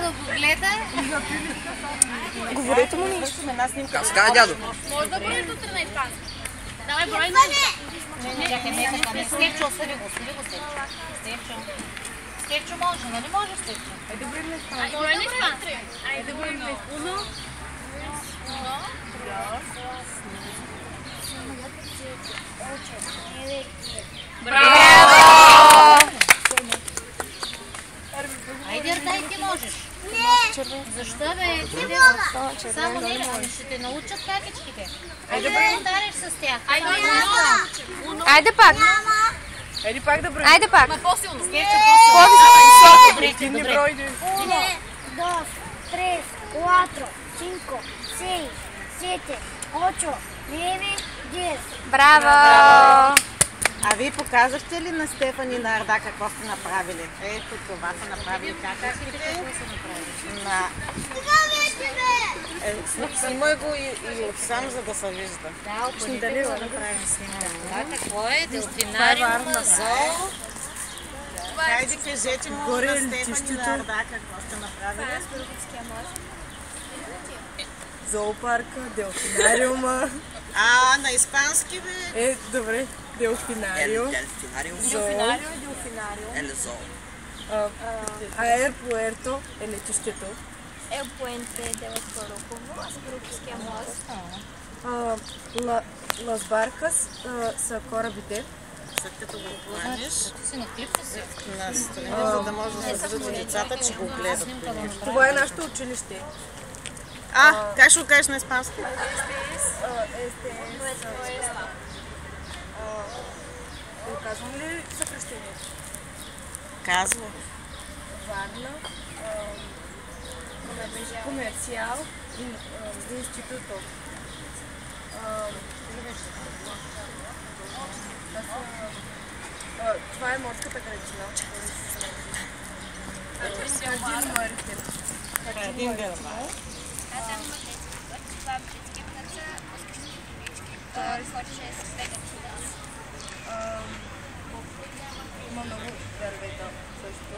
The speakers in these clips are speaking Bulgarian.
да го гледа. Говорете му нещо. Една снимка. Сега, дядо. Може да бъде утре на испански. Давай брой на Чакай, не. Степчо, остави го, Степчо. Степчо може, нали може Степчо? Айде бъде на испански. Брой на испански. Айде брой на Uno. Браво! Айде, Артай, ти можеш. Защо бе? Само не, ще те научат какичките. Айде да удариш с тях. Айде пак. Айде пак да броим. Айде пак. По-силно. Ти не бройде. 1, 2, 3, 4, 5, 6, 7, 8, 9, 10. Браво! А вие показахте ли на Стефан и на Арда какво сте направили? Ето това са направили какашките. Снимай го и отсам, за да се вижда. Да, Ще дали да направим снимка. това какво е? Делфинариум, зоо. Хайде, кажете му на Стефан и на Арда какво сте направили. Зоопарка, делфинариума. На испански бе. Добре, делфинариум. Аерпуерто е летището. El puente de los Corocovos, creo que Лас Баркас са корабите. След като го хванеш Си на клипа си. на страни, за да може да се видят децата, че го гледат. Това е нашето училище. Как ще го кажеш на испански? Казвам ли съкръщението? Казва. Варна, комерциал, институто. Това е морската градина. Един гърба. Има много дървета също.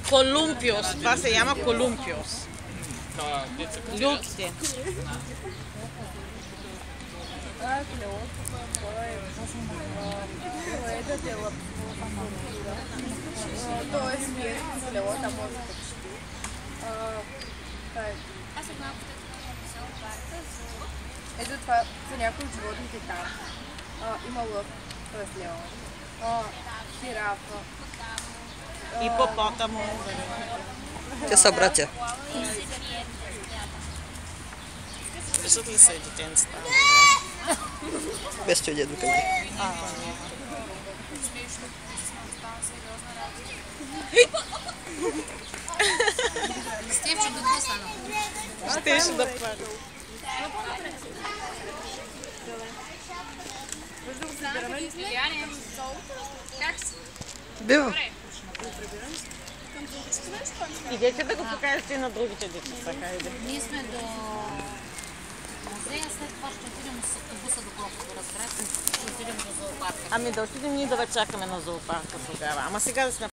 Колумпиос. Това се яма Колумпиос. Люките. Тоест, вие с лелота може да почти. Ето това са някои от животните там. Има лъв, т.е. леон, жирафа. Хипопотамо. Те са братя. Виждат ли се детенцата? Без тя дядо къде. Степчо, какво стана? Щеше да прави. Бива. Идете да го покажете и на другите деца. Хайде. Ние сме до музея, след това ще отидем с автобуса, доколкото разбрах, ще отидем до зоопарка. Ами да отидем ние да чакаме на зоопарка тогава. Ама сега да сме